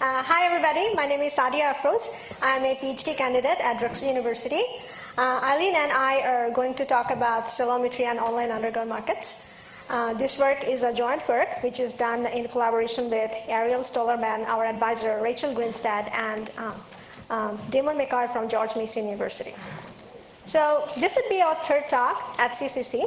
Hi everybody, my name is Sadia Afroz. I'm a PhD candidate at Drexel University. Eileen and I are going to talk about stylometry and online underground markets. This work is a joint work which is done in collaboration with Ariel Stollerman, our advisor, Rachel Grinstead, and Damon McCoy from George Mason University. So this would be our third talk at CCC.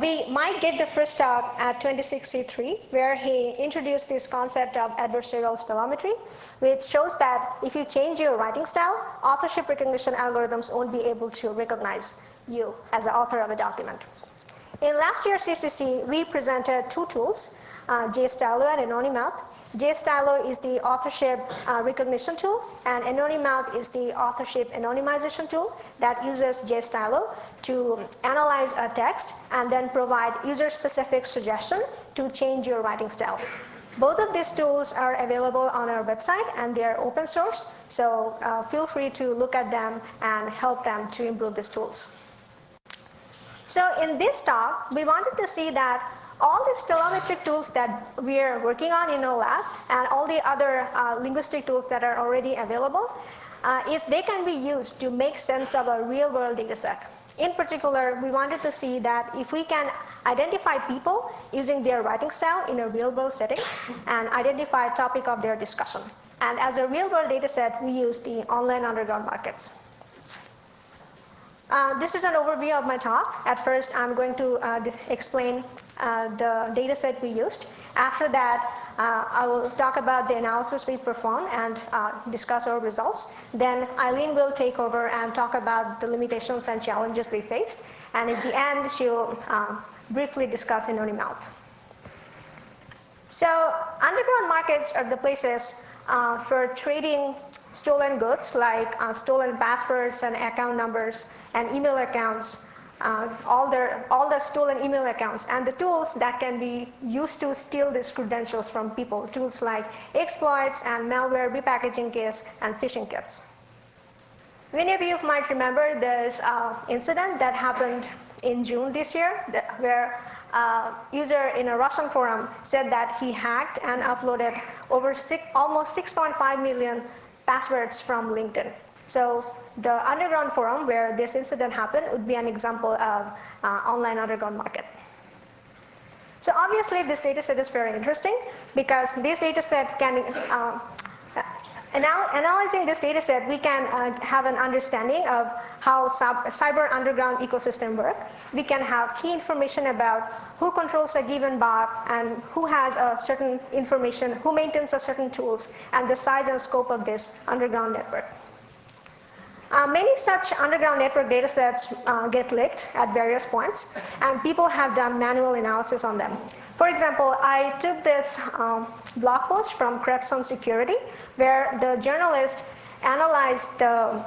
We might get the first talk at 26C3, where he introduced this concept of adversarial stylometry, which shows that if you change your writing style, authorship recognition algorithms won't be able to recognize you as the author of a document. In last year's CCC, we presented two tools, JStylo and anonymouth. JStylo is the authorship recognition tool, and anonymouth is the authorship anonymization tool that uses JStylo to analyze a text and then provide user-specific suggestion to change your writing style. Both of these tools are available on our website and they're open source, so feel free to look at them and help them to improve these tools. So in this talk, we wanted to see that all the stylometric tools that we're working on in our lab and all the other linguistic tools that are already available, if they can be used to make sense of a real-world data set. In particular, we wanted to see that if we can identify people using their writing style in a real-world setting and identify a topic of their discussion. And as a real-world data set, we use the online underground markets. This is an overview of my talk. At first, I'm going to explain the data set we used. After that, I will talk about the analysis we performed and discuss our results. Then Eileen will take over and talk about the limitations and challenges we faced. And at the end, she'll briefly discuss anonymouth. So underground markets are the places for trading stolen goods like stolen passwords and account numbers and email accounts, all the stolen email accounts, and the tools that can be used to steal these credentials from people, tools like exploits and malware repackaging kits and phishing kits. Many of you might remember this incident that happened in June this year, where a user in a Russian forum said that he hacked and uploaded over almost 6.5 million passwords from LinkedIn. So the underground forum where this incident happened would be an example of online underground market. So obviously this data set is very interesting because this data set can, analyzing this data set, we can have an understanding of how cyber underground ecosystem work. We can have key information about who controls a given bot and who has a certain information, who maintains a certain tools, and the size and scope of this underground network. Many such underground network data sets get leaked at various points, and people have done manual analysis on them. For example, I took this blog post from Krebs on Security, where the journalist analyzed the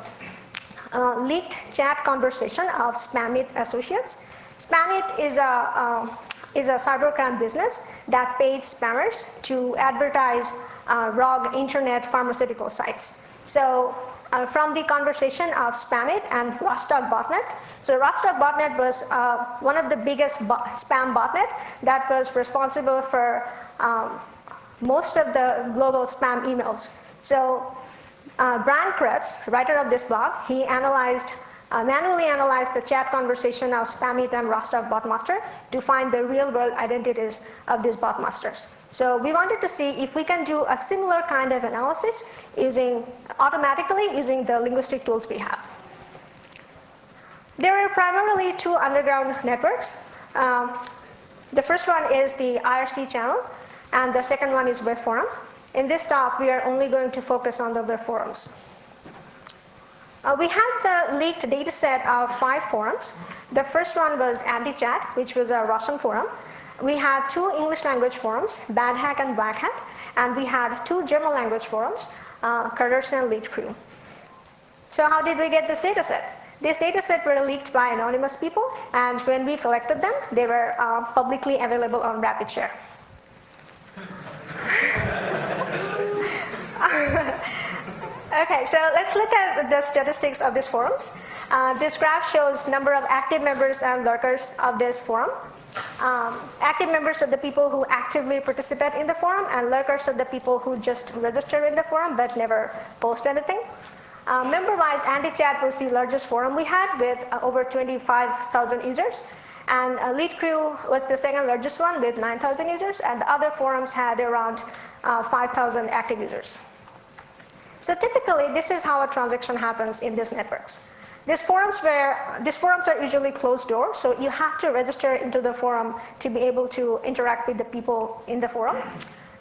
leaked chat conversation of Spamit Associates. Spamit is a cybercrime business that pays spammers to advertise rogue internet pharmaceutical sites. So from the conversation of Spamit and Rostock botnet. So Rostock botnet was one of the biggest spam botnet that was responsible for most of the global spam emails. So Brian Krebs, writer of this blog, he manually analyzed the chat conversation of Spamit and Rostock botmaster to find the real-world identities of these botmasters. So we wanted to see if we can do a similar kind of analysis automatically using the linguistic tools we have. There are primarily two underground networks. The first one is the IRC channel, and the second one is web forum. In this talk, we are only going to focus on the web forums. We had the leaked data set of 5 forums. The first one was AntiChat, which was a Russian forum. We had 2 English language forums, Bad Hack and Black Hat, and we had 2 German language forums, Cutters and Lead Crew. So how did we get this data set? This data set were leaked by anonymous people, and when we collected them, they were publicly available on RapidShare. Okay, so let's look at the statistics of these forums. This graph shows number of active members and lurkers of this forum. Active members are the people who actively participate in the forum, and lurkers are the people who just register in the forum but never post anything. Member-wise, AntiChat was the largest forum we had with over 25,000 users. And Lead Crew was the second largest one with 9,000 users, and the other forums had around 5,000 active users. So typically, this is how a transaction happens in these networks. These forums are usually closed door, so you have to register into the forum to be able to interact with the people in the forum.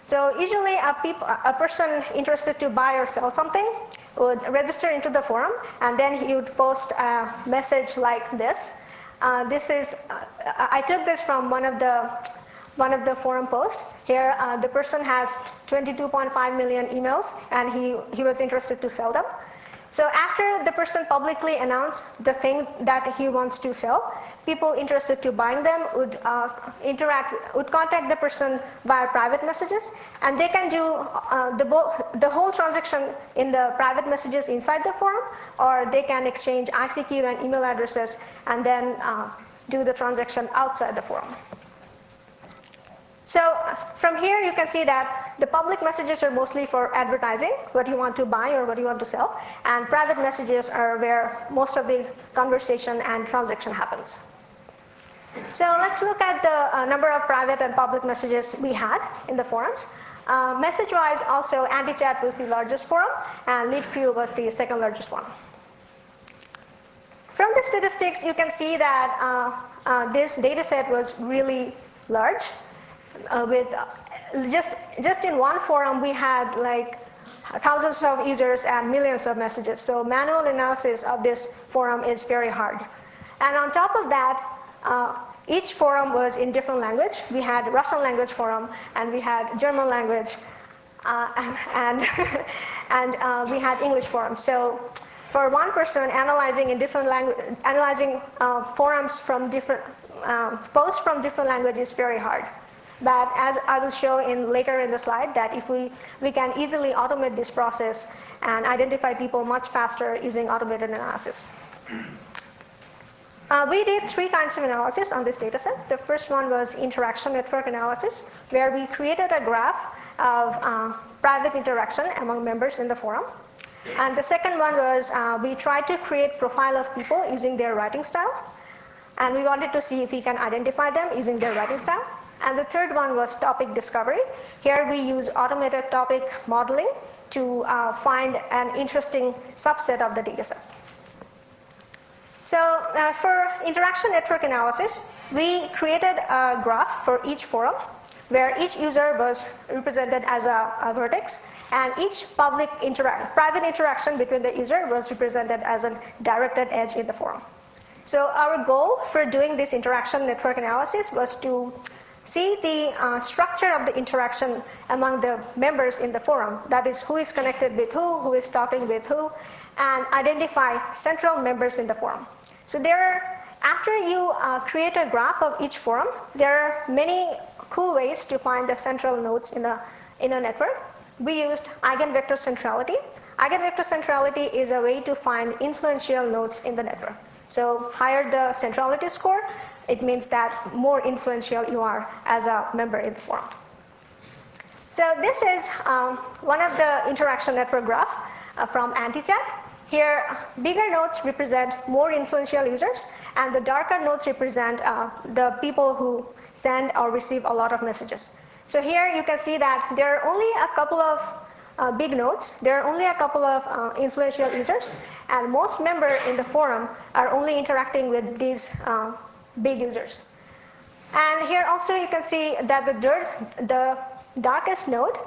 So usually a person interested to buy or sell something would register into the forum, and then he would post a message like this. I took this from one of the forum posts. Here, the person has 22.5 million emails, and he was interested to sell them. So after the person publicly announced the thing that he wants to sell, people interested to buying them would contact the person via private messages, and they can do the whole transaction in the private messages inside the forum, or they can exchange ICQ and email addresses and then do the transaction outside the forum. So from here you can see that the public messages are mostly for advertising, what you want to buy or what you want to sell, and private messages are where most of the conversation and transaction happens. So let's look at the number of private and public messages we had in the forums. Message-wise, also AntiChat was the largest forum, and Lead Crew was the second largest one. From the statistics, you can see that this data set was really large. With just in one forum, we had like thousands of users and millions of messages. So manual analysis of this forum is very hard. And on top of that, each forum was in different language. We had Russian language forum, and we had German language, and we had English forum. So for one person analyzing in different language, forums from different posts from different languages is very hard. But as I will show later in the slide, that if we can easily automate this process and identify people much faster using automated analysis. We did three kinds of analysis on this data set. The first one was interaction network analysis, where we created a graph of private interaction among members in the forum. And the second one was we tried to create profile of people using their writing style. And we wanted to see if we can identify them using their writing style. And the third one was topic discovery. Here we use automated topic modeling to find an interesting subset of the data set. So for interaction network analysis, we created a graph for each forum where each user was represented as a vertex, and each private interaction between the user was represented as a directed edge in the forum. So our goal for doing this interaction network analysis was to see the structure of the interaction among the members in the forum, that is, who is connected with who is talking with who, and identify central members in the forum. So after you create a graph of each forum, there are many cool ways to find the central nodes in a network. We used eigenvector centrality. Eigenvector centrality is a way to find influential nodes in the network. So higher the centrality score, it means that more influential you are as a member in the forum. So this is one of the interaction network graph from AntiChat. Here, bigger nodes represent more influential users, and the darker nodes represent the people who send or receive a lot of messages. So here you can see that there are only a couple of big nodes. There are only a couple of influential users, and most members in the forum are only interacting with these big users. And here also you can see that the darkest node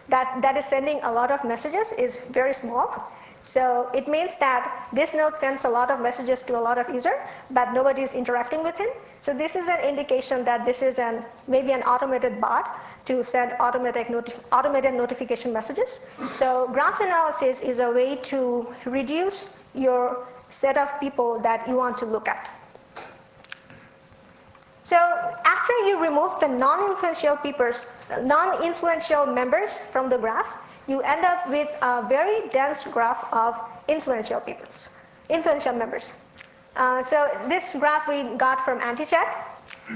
that is sending a lot of messages is very small. So it means that this node sends a lot of messages to a lot of users, but nobody is interacting with him. So this is an indication that this is maybe an automated bot to send automated notification messages. So graph analysis is a way to reduce your set of people that you want to look at. So after you remove the non-influential members from the graph, you end up with a very dense graph of influential members. So this graph we got from AntiChat.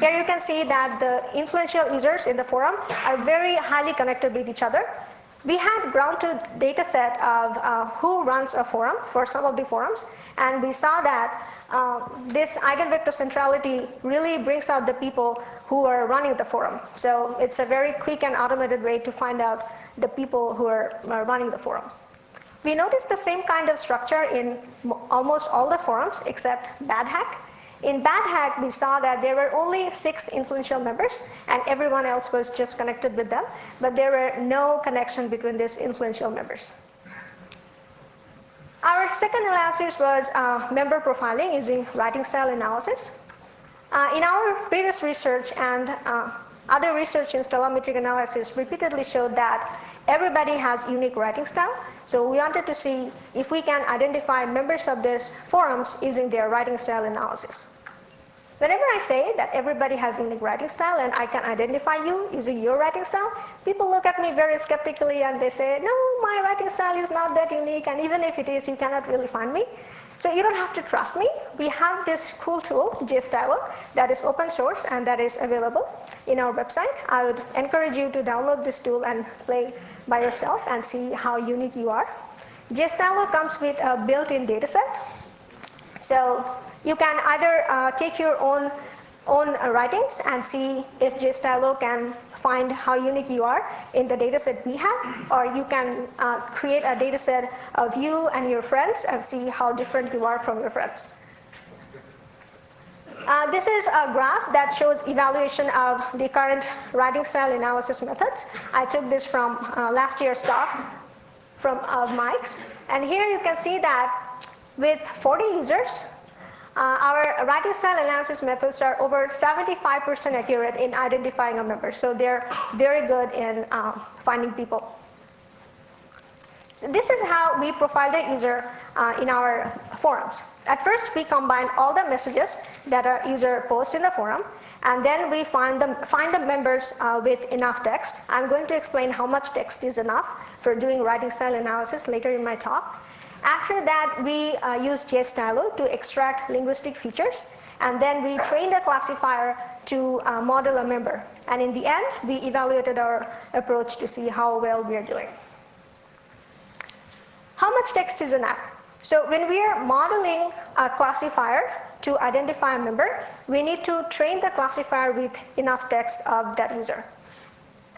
Here you can see that the influential users in the forum are very highly connected with each other. We had ground truth data set of who runs a forum for some of the forums, and we saw that this eigenvector centrality really brings out the people who are running the forum. So it's a very quick and automated way to find out the people who are running the forum. We noticed the same kind of structure in almost all the forums except Bad Hack. In Bad Hack, we saw that there were only 6 influential members and everyone else was just connected with them, but there were no connection between these influential members. Our second analysis was member profiling using writing style analysis. In our previous research and other research in stylometric analysis repeatedly showed that everybody has unique writing style. So we wanted to see if we can identify members of these forums using their writing style analysis. Whenever I say that everybody has unique writing style and I can identify you using your writing style, people look at me very skeptically and they say, no, my writing style is not that unique, and even if it is, you cannot really find me. So you don't have to trust me. We have this cool tool, JStylo, that is open source and that is available in our website. I would encourage you to download this tool and play by yourself and see how unique you are. JStylo comes with a built-in dataset. So you can either take your own writings and see if JStylo can find how unique you are in the dataset we have, or you can create a dataset of you and your friends and see how different you are from your friends. This is a graph that shows evaluation of the current writing style analysis methods. I took this from last year's talk of Mike's. And here you can see that with 40 users, our writing style analysis methods are over 75% accurate in identifying a member. So they're very good in finding people. So this is how we profile the user in our forums. At first, we combine all the messages that a user posts in the forum, and then we find the members with enough text. I'm going to explain how much text is enough for doing writing style analysis later in my talk. After that, we use JStylo to extract linguistic features, and then we train the classifier to model a member. And in the end, we evaluated our approach to see how well we are doing. How much text is enough? So when we are modeling a classifier to identify a member, we need to train the classifier with enough text of that user.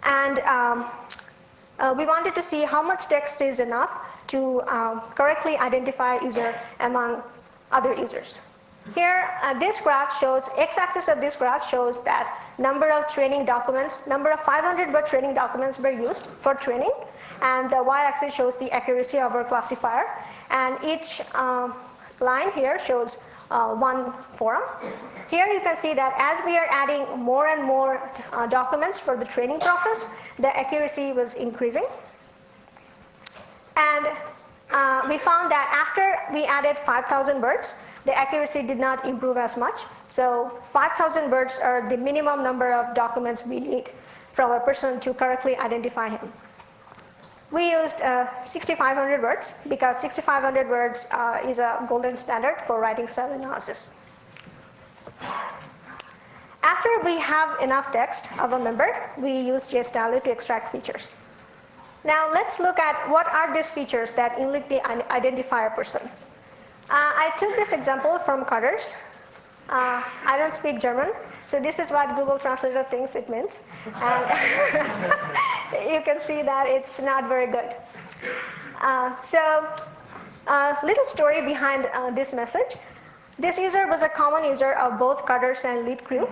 And we wanted to see how much text is enough to correctly identify a user among other users. Here, this graph shows, x-axis of this graph shows that number of training documents, number of 500 word training documents were used for training, and the y-axis shows the accuracy of our classifier. And each line here shows one forum. Here you can see that as we are adding more and more documents for the training process, the accuracy was increasing. And we found that after we added 5,000 words, the accuracy did not improve as much. So 5,000 words are the minimum number of documents we need from a person to correctly identify him. We used 6,500 words because 6,500 words is a golden standard for writing style analysis. After we have enough text of a member, we use JStylo to extract features. Now let's look at what are these features that uniquely identify a person. I took this example from Cutters. I don't speak German, so this is what Google Translator thinks it means. And you can see that it's not very good. Little story behind this message. This user was a common user of both Cutters and Lead Crew.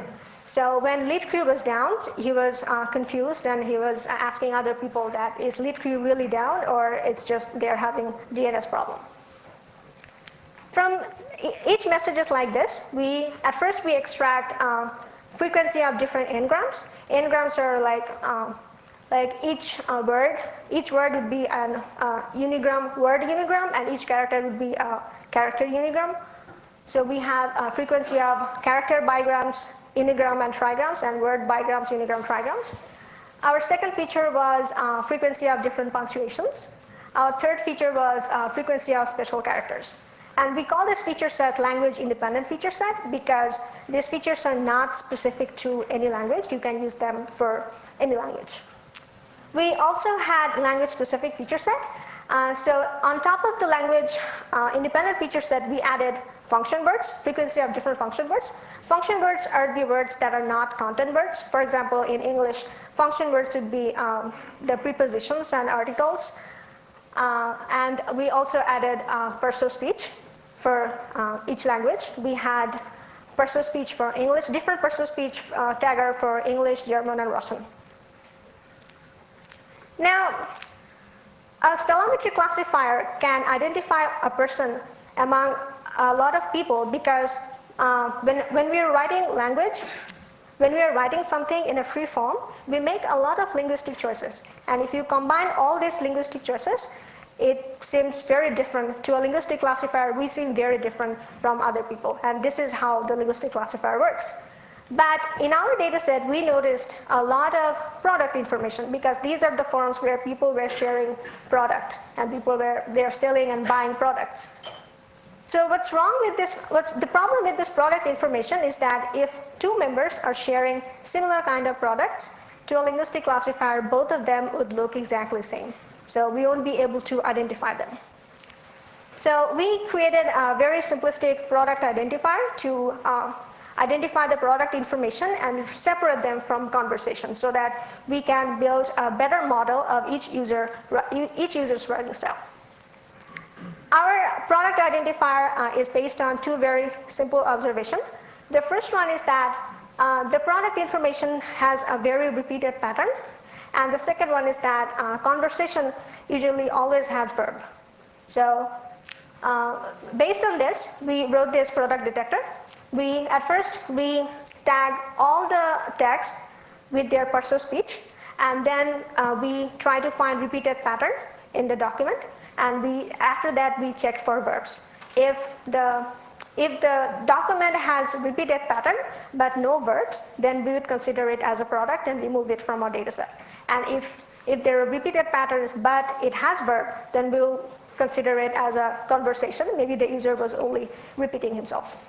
So when Lead Crew was down, he was confused and he was asking other people that is Lead Crew really down or it's just they're having DNS problem. From each message is like this. At first we extract frequency of different n-grams. N-grams are like each word would be an unigram, word unigram, and each character would be a character unigram. So we have a frequency of character bigrams, unigram, and trigrams, and word bigrams, unigram, trigrams. Our second feature was frequency of different punctuations. Our third feature was frequency of special characters. And we call this feature set language independent feature set because these features are not specific to any language. You can use them for any language. We also had language specific feature set. So on top of the language independent feature set, we added function words, frequency of different function words. Function words are the words that are not content words. For example, in English, function words would be the prepositions and articles. And we also added perso-speech for each language. We had perso-speech for English, different perso-speech tagger for English, German, and Russian. Now, a stylometry classifier can identify a person among a lot of people because when we are writing language, when we are writing something in a free form, we make a lot of linguistic choices. And if you combine all these linguistic choices, it seems very different. To a linguistic classifier, we seem very different from other people. And this is how the linguistic classifier works. But in our data set, we noticed a lot of product information because these are the forums where people were sharing product and people were they're selling and buying products. So what's wrong with this, the problem with this product information is that if two members are sharing similar kind of products, to a linguistic classifier, both of them would look exactly the same. So we won't be able to identify them. So we created a very simplistic product identifier to identify the product information and separate them from conversation so that we can build a better model of each user's writing style. Our product identifier is based on two very simple observations. The first one is that the product information has a very repeated pattern. And the second one is that conversation usually always has verb. So based on this, we wrote this product detector. At first, we tag all the text with their perso-speech, and then we try to find repeated pattern in the document, and after that, we check for verbs. If the document has repeated pattern but no verbs, then we would consider it as a product and remove it from our data set. And if there are repeated patterns but it has verb, then we'll consider it as a conversation. Maybe the user was only repeating himself.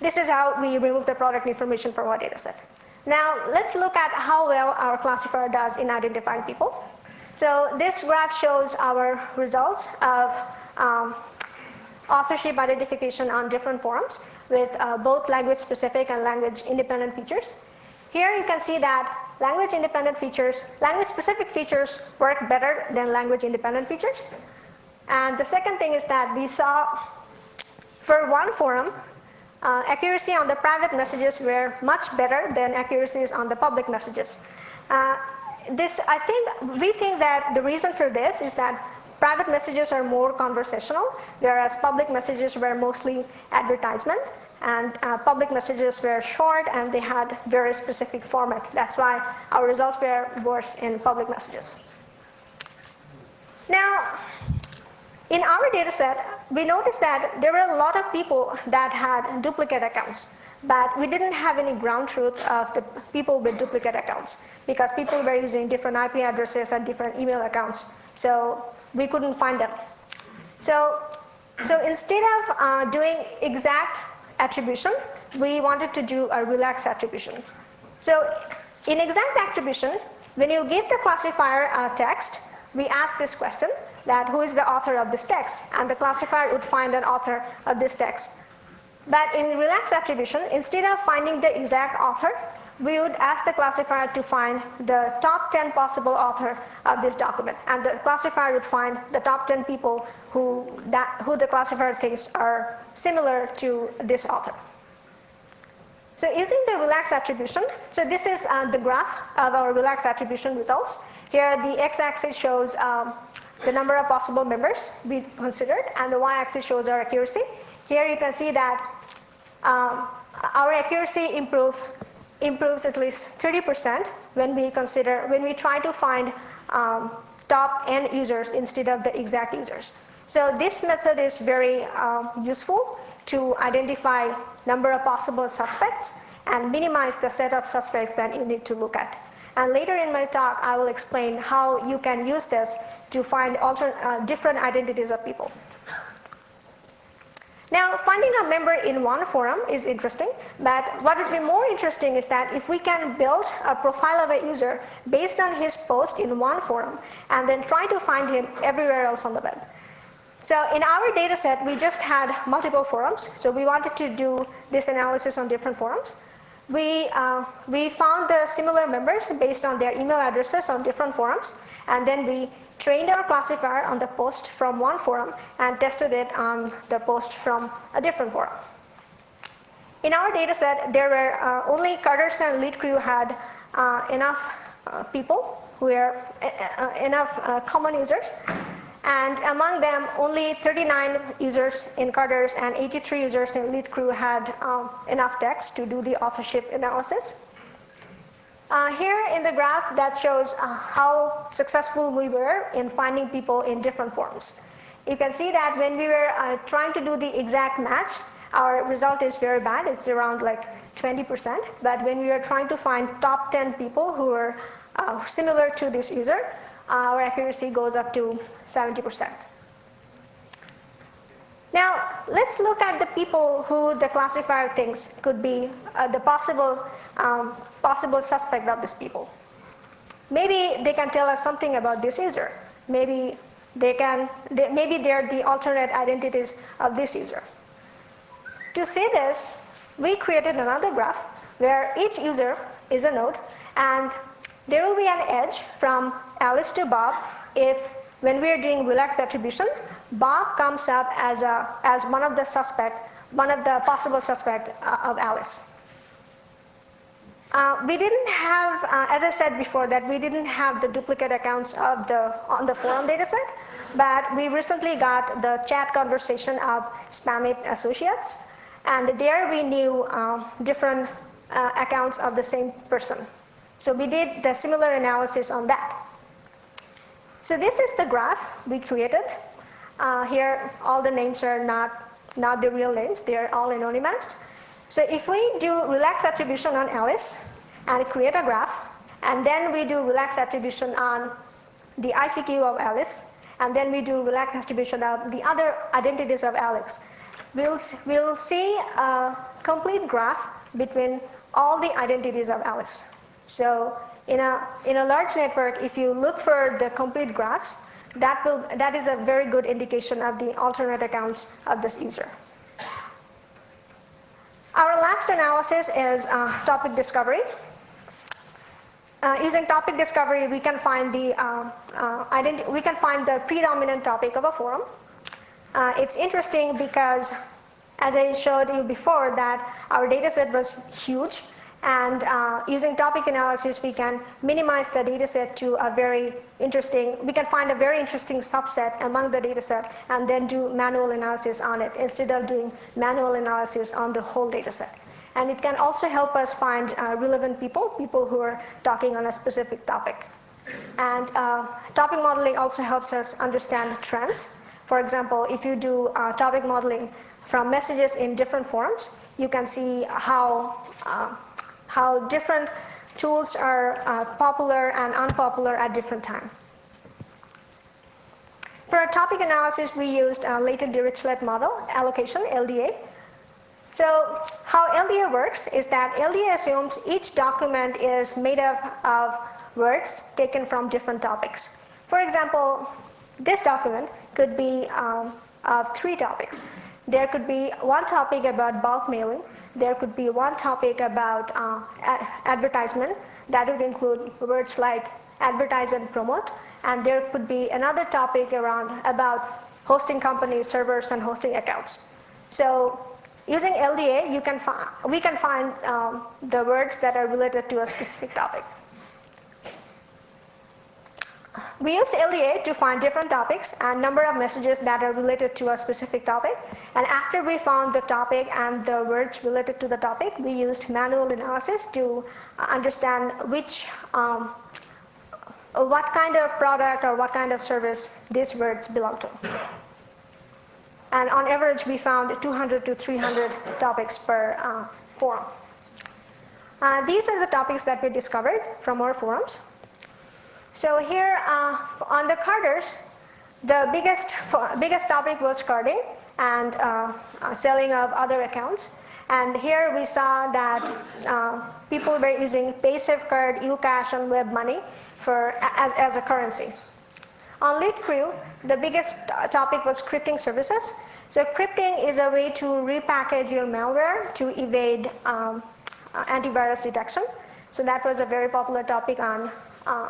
This is how we remove the product information from our data set. Now let's look at how well our classifier does in identifying people. So this graph shows our results of authorship identification on different forums with both language specific and language independent features. Here you can see that language specific features work better than language independent features. And the second thing is that we saw for one forum, accuracy on the private messages were much better than accuracies on the public messages. We think that the reason for this is that private messages are more conversational, whereas public messages were mostly advertisement. And public messages were short and they had very specific format. That's why our results were worse in public messages. Now, in our data set, we noticed that there were a lot of people that had duplicate accounts, but we didn't have any ground truth of the people with duplicate accounts because people were using different IP addresses and different email accounts, so we couldn't find them. So instead of doing exact attribution, we wanted to do a relaxed attribution. So in exact attribution, when you give the classifier a text, we ask this question that who is the author of this text, and the classifier would find an author of this text. But in relaxed attribution, instead of finding the exact author, we would ask the classifier to find the top 10 possible author of this document, and the classifier would find the top 10 people who the classifier thinks are similar to this author. So using the relaxed attribution, so this is the graph of our relaxed attribution results. Here the x-axis shows the number of possible members we considered, and the y-axis shows our accuracy. Here you can see that our accuracy improves at least 30% when we try to find top n users instead of the exact users. So this method is very useful to identify number of possible suspects and minimize the set of suspects that you need to look at. And later in my talk, I will explain how you can use this to find different identities of people. Now, finding a member in one forum is interesting, but what would be more interesting is that if we can build a profile of a user based on his post in one forum and then try to find him everywhere else on the web. So in our data set, we just had multiple forums, so we wanted to do this analysis on different forums. We found the similar members based on their email addresses on different forums, and then we trained our classifier on the post from one forum and tested it on the post from a different forum. In our data set, there were only Carter's and Lead Crew had enough people who were enough common users, and among them only 39 users in Carter's and 83 users in Lead Crew had enough text to do the authorship analysis. Here in the graph that shows how successful we were in finding people in different forums. You can see that when we were trying to do the exact match, our result is very bad. It's around like 20%. But when we were trying to find top 10 people who were similar to this user, our accuracy goes up to 70%. Now, let's look at the people who the classifier thinks could be the possible suspect of these people. Maybe they can tell us something about this user. Maybe they're the alternate identities of this user. To see this, we created another graph where each user is a node, and there will be an edge from Alice to Bob if, when we are doing relaxed attribution, Bob comes up as one of the possible suspect of Alice. We didn't have, as I said before, that we didn't have the duplicate accounts on the forum dataset, but we recently got the chat conversation of Spamit associates, and there we knew different accounts of the same person. So we did the similar analysis on that. So this is the graph we created. Here, all the names are not the real names. They are all anonymized. So if we do relaxed attribution on Alice and create a graph, and then we do relaxed attribution on the ICQ of Alice, and then we do relaxed attribution of the other identities of Alex, we'll see a complete graph between all the identities of Alice. So in a large network, if you look for the complete graphs, that is a very good indication of the alternate accounts of this user. Our last analysis is topic discovery. Using topic discovery, we can find the predominant topic of a forum. It's interesting because, as I showed you before, that our data set was huge, and using topic analysis, we can minimize the data set to we can find a very interesting subset among the data set and then do manual analysis on it instead of doing manual analysis on the whole data set. And it can also help us find relevant people who are talking on a specific topic. And topic modeling also helps us understand trends. For example, if you do topic modeling from messages in different forums, you can see how different tools are popular and unpopular at different times. For our topic analysis, we used a latent Dirichlet model allocation, LDA. So how LDA works is that LDA assumes each document is made up of words taken from different topics. For example, this document could be of 3 topics. There could be one topic about bulk mailing. There could be one topic about advertisement. That would include words like advertise and promote. And there could be another topic about hosting companies, servers, and hosting accounts. So using LDA, we can find the words that are related to a specific topic. We use LDA to find different topics and number of messages that are related to a specific topic. And after we found the topic and the words related to the topic, we used manual analysis to understand what kind of product or what kind of service these words belong to. And on average, we found 200 to 300 topics per forum. These are the topics that we discovered from our forums. So here on the Carters, the biggest topic was carding, and selling of other accounts. And here we saw that people were using PaySafeCard, uCash, and web money as a currency. On Lead Crew, the biggest topic was crypting services. So crypting is a way to repackage your malware to evade antivirus detection. So that was a very popular topic on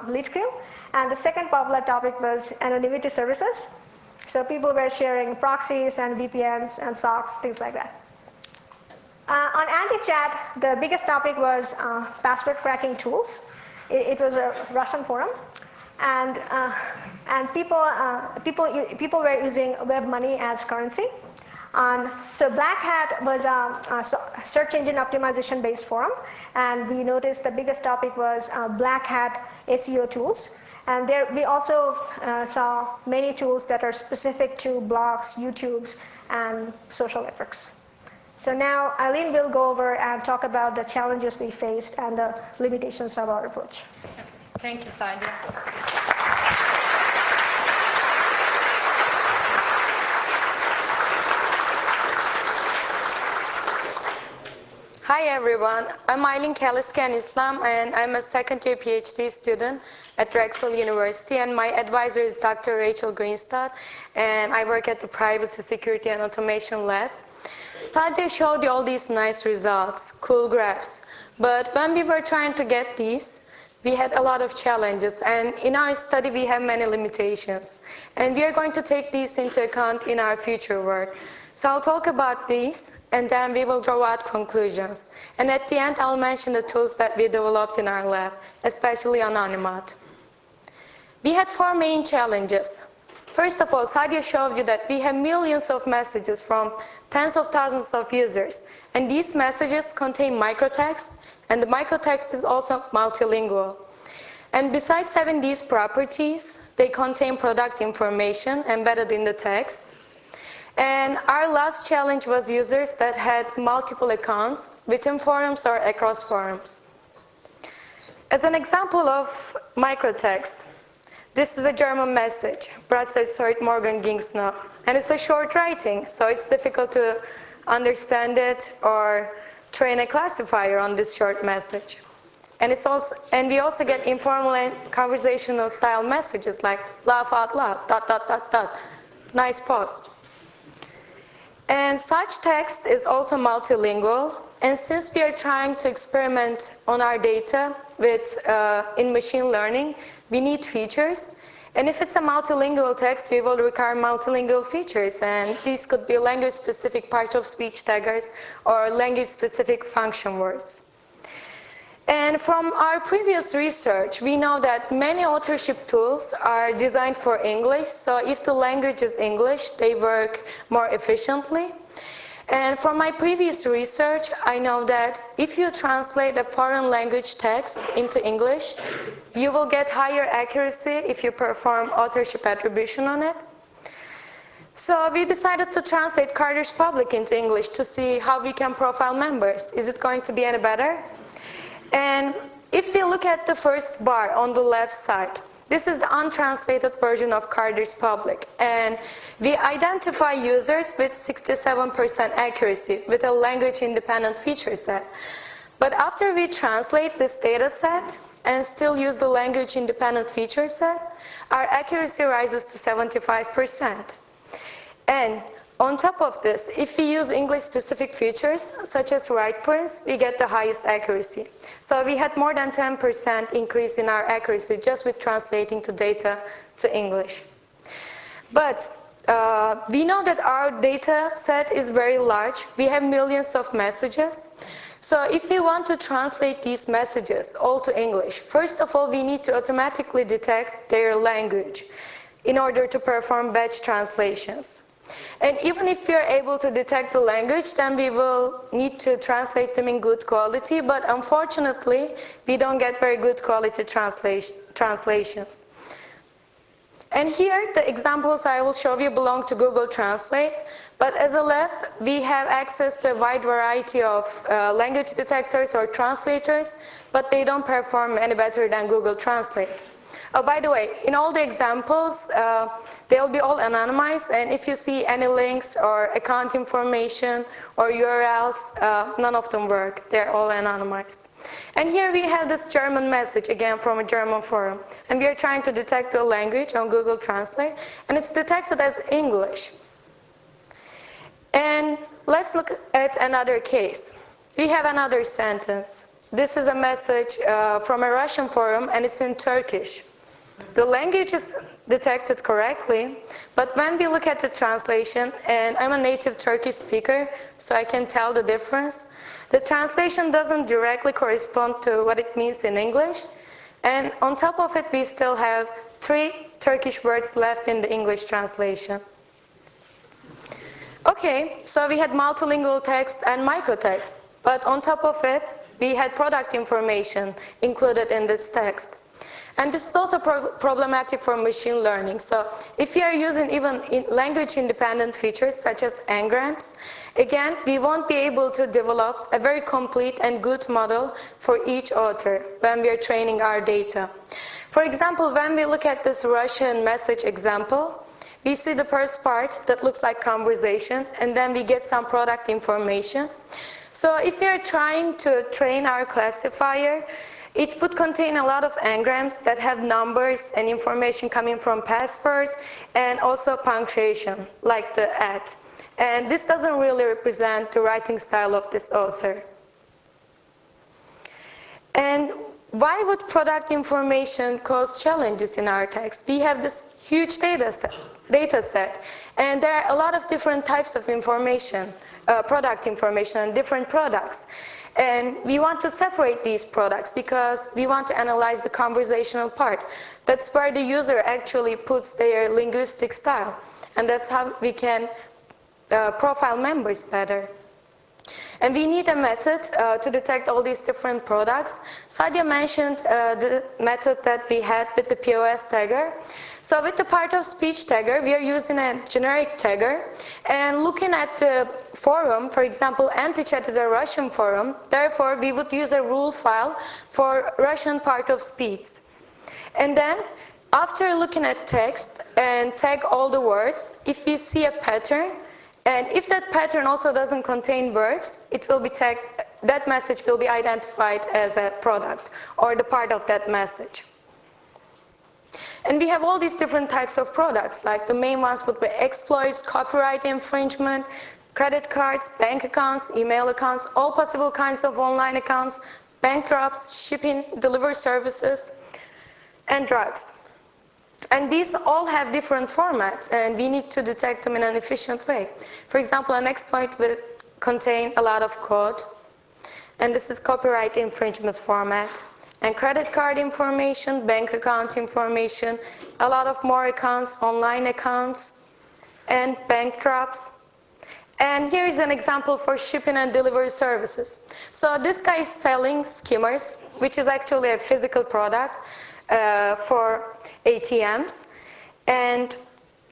Lead Crew. And the second popular topic was anonymity services. So people were sharing proxies and VPNs and socks, things like that. On anti-chat, the biggest topic was password cracking tools. It was a Russian forum. And people were using web money as currency. So Black Hat was a search engine optimization based forum, and we noticed the biggest topic was Black Hat SEO tools. And there we also saw many tools that are specific to blogs, YouTubes, and social networks. So now Eileen will go over and talk about the challenges we faced and the limitations of our approach. Thank you, Sadia. Hi everyone, I'm Eileen Kaliskan-Islam and I'm a second-year PhD student at Drexel University, and my advisor is Dr. Rachel Greenstad, and I work at the Privacy, Security and Automation Lab. Sadia showed you all these nice results, cool graphs, but when we were trying to get these, we had a lot of challenges, and in our study we have many limitations, and we are going to take these into account in our future work. So I'll talk about these, and then we will draw out conclusions. And at the end, I'll mention the tools that we developed in our lab, especially Anonymot. We had 4 main challenges. First of all, Sadia showed you that we have millions of messages from tens of thousands of users, and these messages contain microtext, and the microtext is also multilingual. And besides having these properties, they contain product information embedded in the text. And our last challenge was users that had multiple accounts within forums or across forums. As an example of microtext, this is a German message, Bratzert Morgen ging's noch. And it's a short writing, so it's difficult to understand it or train a classifier on this short message. And we also get informal and conversational style messages like laugh out loud, ... nice post. And such text is also multilingual, and since we are trying to experiment on our data in machine learning, we need features. And if it's a multilingual text, we will require multilingual features, and these could be language-specific part-of-speech taggers or language-specific function words. And from our previous research, we know that many authorship tools are designed for English, so if the language is English, they work more efficiently. And from my previous research, I know that if you translate a foreign language text into English, you will get higher accuracy if you perform authorship attribution on it. So we decided to translate Carter's Public into English to see how we can profile members. Is it going to be any better? And if we look at the first bar on the left side, this is the untranslated version of Carter's Public, and we identify users with 67% accuracy with a language-independent feature set. But after we translate this data set and still use the language-independent feature set, our accuracy rises to 75%. And on top of this, if we use English-specific features, such as right prints, we get the highest accuracy. So we had more than 10% increase in our accuracy just with translating the data to English. But we know that our data set is very large. We have millions of messages. So if we want to translate these messages all to English, first of all, we need to automatically detect their language in order to perform batch translations. And even if we are able to detect the language, then we will need to translate them in good quality, but unfortunately, we don't get very good quality translations. And here, the examples I will show you belong to Google Translate, but as a lab, we have access to a wide variety of language detectors or translators, but they don't perform any better than Google Translate. Oh, by the way, in all the examples, they'll be all anonymized, and if you see any links or account information or URLs, none of them work. They're all anonymized. And here we have this German message, again from a German forum. And we are trying to detect the language on Google Translate, and it's detected as English. And let's look at another case. We have another sentence. This is a message from a Russian forum, and it's in Turkish. The language is detected correctly, but when we look at the translation, and I'm a native Turkish speaker, so I can tell the difference, the translation doesn't directly correspond to what it means in English, and on top of it, we still have 3 Turkish words left in the English translation. Okay, so we had multilingual text and microtext, but on top of it, we had product information included in this text. And this is also problematic for machine learning. So if you are using even language-independent features such as n-grams, again, we won't be able to develop a very complete and good model for each author when we are training our data. For example, when we look at this Russian message example, we see the first part that looks like conversation, and then we get some product information. So if we are trying to train our classifier, it would contain a lot of n-grams that have numbers and information coming from passwords and also punctuation, like the @ And this doesn't really represent the writing style of this author. And why would product information cause challenges in our text? We have this huge data set, and there are a lot of different types of information, product information, and different products. And we want to separate these products because we want to analyze the conversational part. That's where the user actually puts their linguistic style. And that's how we can profile members better. And we need a method to detect all these different products. Sadia mentioned the method that we had with the POS tagger. So with the part of speech tagger, we are using a generic tagger. And looking at the forum, for example, AntiChat is a Russian forum. Therefore, we would use a rule file for Russian part of speech. And then, after looking at text and tag all the words, if we see a pattern, and if that pattern also doesn't contain verbs, it will be tagged, that message will be identified as a product or the part of that message. And we have all these different types of products, like the main ones would be exploits, copyright infringement, credit cards, bank accounts, email accounts, all possible kinds of online accounts, bankrupts, shipping, delivery services, and drugs. And these all have different formats, and we need to detect them in an efficient way. For example, an exploit will contain a lot of code, and this is copyright infringement format. And credit card information, bank account information, a lot of more accounts, online accounts, and bankrupts. And here is an example for shipping and delivery services. So this guy is selling skimmers, which is actually a physical product for ATMs. And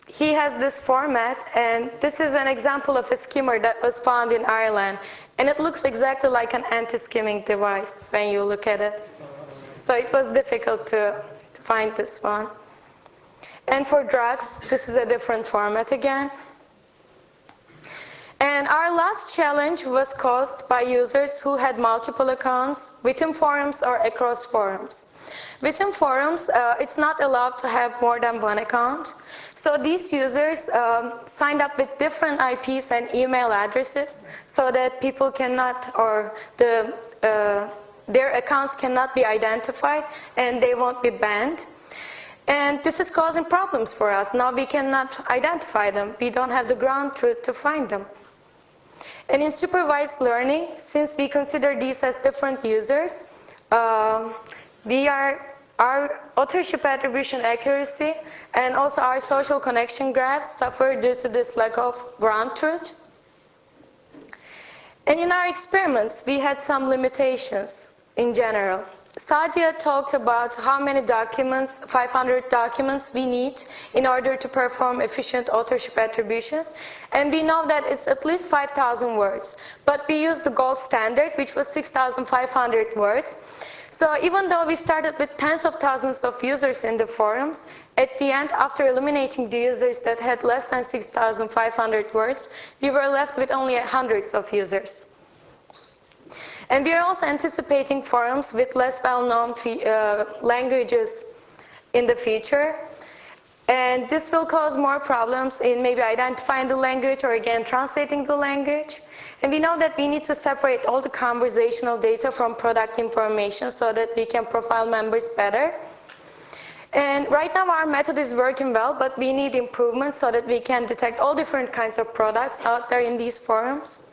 he has this format, and this is an example of a skimmer that was found in Ireland. And it looks exactly like an anti-skimming device when you look at it. So it was difficult to find this one. And for drugs, this is a different format again. And our last challenge was caused by users who had multiple accounts within forums or across forums. Within forums, it's not allowed to have more than one account. So these users signed up with different IPs and email addresses so that people cannot, or their accounts cannot be identified and they won't be banned. And this is causing problems for us. Now we cannot identify them. We don't have the ground truth to find them. And in supervised learning, since we consider these as different users, our authorship attribution accuracy and also our social connection graphs suffer due to this lack of ground truth. And in our experiments, we had some limitations in general. Sadia talked about how many documents, 500 documents we need in order to perform efficient authorship attribution. And we know that it's at least 5,000 words. But we used the gold standard, which was 6,500 words. So even though we started with tens of thousands of users in the forums, at the end, after eliminating the users that had less than 6,500 words, we were left with only hundreds of users. And we are also anticipating forums with less well-known languages in the future. And this will cause more problems in maybe identifying the language or again translating the language. And we know that we need to separate all the conversational data from product information so that we can profile members better. And right now our method is working well, but we need improvements so that we can detect all different kinds of products out there in these forums.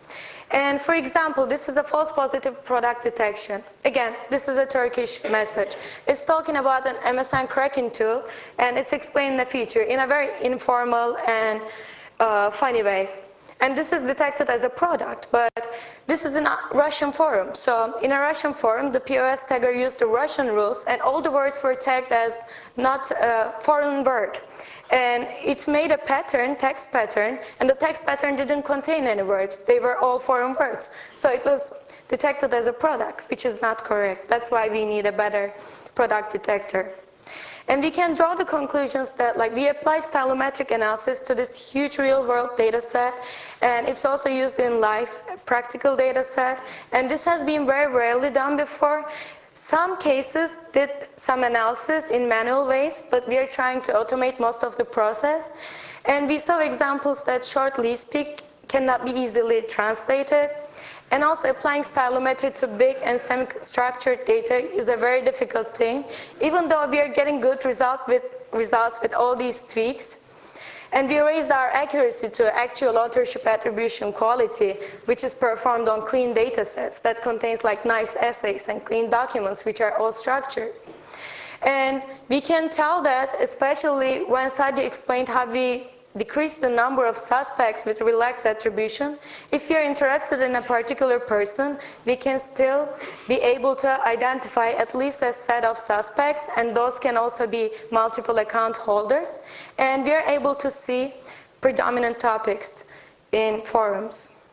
And for example, this is a false positive product detection. Again, this is a Turkish message. It's talking about an MSN cracking tool, and it's explaining the feature in a very informal and funny way. And this is detected as a product, but this is in a Russian forum. So in a Russian forum, the POS tagger used the Russian rules, and all the words were tagged as not a foreign word. And it made a pattern, text pattern, and the text pattern didn't contain any words. They were all foreign words. So it was detected as a product, which is not correct. That's why we need a better product detector. And we can draw the conclusions that we apply stylometric analysis to this huge real-world data set, and it's also used in live practical data set, and this has been very rarely done before. Some cases did some analysis in manual ways, but we are trying to automate most of the process. And we saw examples that short lead-speak cannot be easily translated. And also applying stylometry to big and semi-structured data is a very difficult thing, even though we are getting good results with all these tweaks. And we raised our accuracy to actual authorship attribution quality, which is performed on clean data sets that contains nice essays and clean documents, which are all structured. And we can tell that, especially when Sadia explained how we decrease the number of suspects with relaxed attribution. If you're interested in a particular person, we can still be able to identify at least a set of suspects, and those can also be multiple account holders. And we're able to see predominant topics in forums.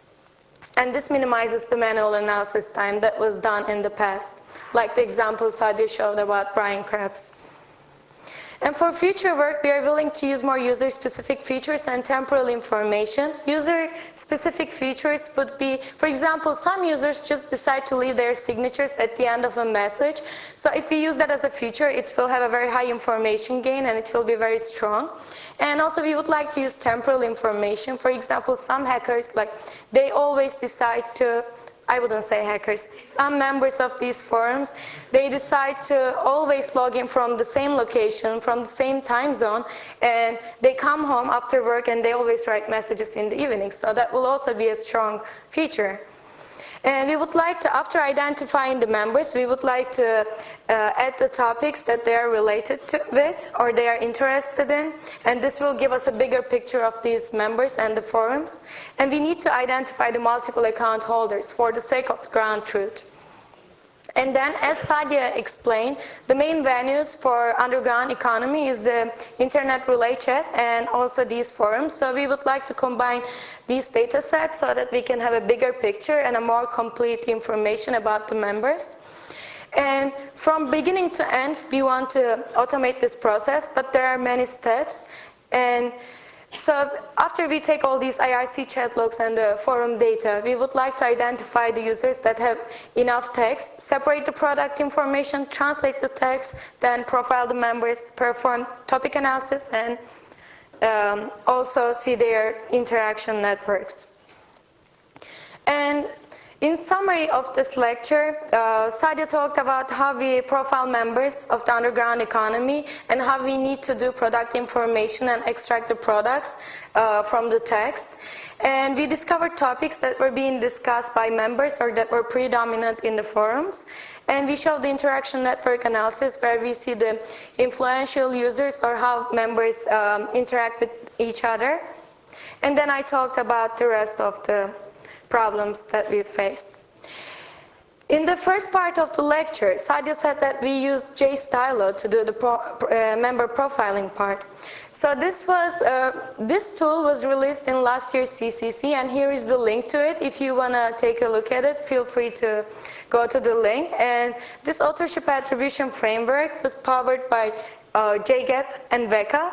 And this minimizes the manual analysis time that was done in the past, like the example Sadia showed about Brian Krebs. And for future work, we are willing to use more user-specific features and temporal information. User-specific features would be, for example, some users just decide to leave their signatures at the end of a message. So if we use that as a feature, it will have a very high information gain and it will be very strong. And also we would like to use temporal information. For example, some hackers, they always decide to, I wouldn't say hackers, some members of these forums, they decide to always log in from the same location, from the same time zone, and they come home after work and they always write messages in the evening. So that will also be a strong feature. And we would like to, after identifying the members, we would like to add the topics that they are related with or they are interested in. And this will give us a bigger picture of these members and the forums. And we need to identify the multiple account holders for the sake of the ground truth. And then, as Sadia explained, the main venues for underground economy is the internet relay chat and also these forums. So we would like to combine these data sets so that we can have a bigger picture and a more complete information about the members. And from beginning to end, we want to automate this process, but there are many steps. And so after we take all these IRC chat logs and the forum data, we would like to identify the users that have enough text, separate the product information, translate the text, then profile the members, perform topic analysis, and also see their interaction networks. And in summary of this lecture, Sadia talked about how we profile members of the underground economy and how we need to do product information and extract the products from the text. And we discovered topics that were being discussed by members or that were predominant in the forums. And we showed the interaction network analysis where we see the influential users or how members interact with each other. And then I talked about the rest of the problems that we faced. In the first part of the lecture, Sadia said that we used JStylo to do the member profiling part. So this tool was released in last year's CCC, and here is the link to it. If you want to take a look at it, feel free to go to the link. And this authorship attribution framework was powered by JGAP and VECA.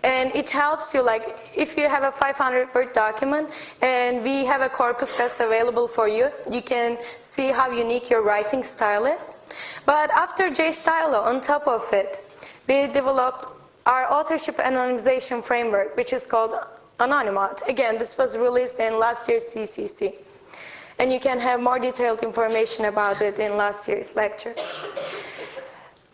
And it helps you, like, if you have a 500-word document and we have a corpus that's available for you, you can see how unique your writing style is. But after JStylo, on top of it, we developed our authorship anonymization framework, which is called Anonymizing. Again, this was released in last year's CCC. And you can have more detailed information about it in last year's lecture.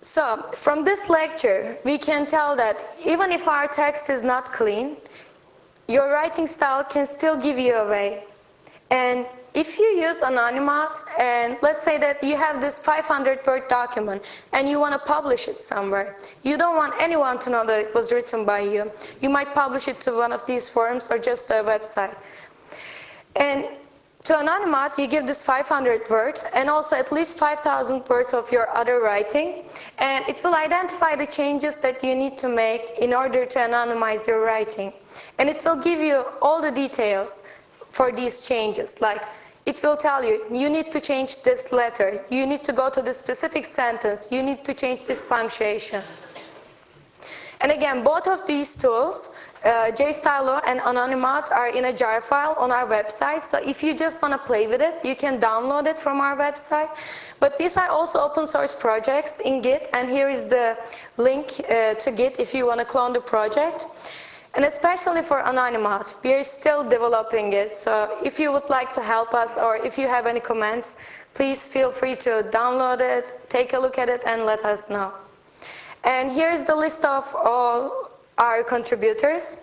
So, from this lecture, we can tell that even if our text is not clean, your writing style can still give you away. And if you use Anonymizing, and let's say that you have this 500-word document and you want to publish it somewhere, you don't want anyone to know that it was written by you. You might publish it to one of these forums or just a website. And to Anonymizing, you give this 500 word and also at least 5,000 words of your other writing, and it will identify the changes that you need to make in order to anonymize your writing. And it will give you all the details for these changes, like it will tell you, you need to change this letter, you need to go to this specific sentence, you need to change this punctuation. And again, both of these tools, JStylo and Anonymizing, are in a jar file on our website. So if you just want to play with it, you can download it from our website. But these are also open source projects in Git, and here is the link to Git if you want to clone the project. And especially for Anonymizing, we are still developing it. So if you would like to help us, or if you have any comments, please feel free to download it, take a look at it, and let us know. And here's the list of all our contributors.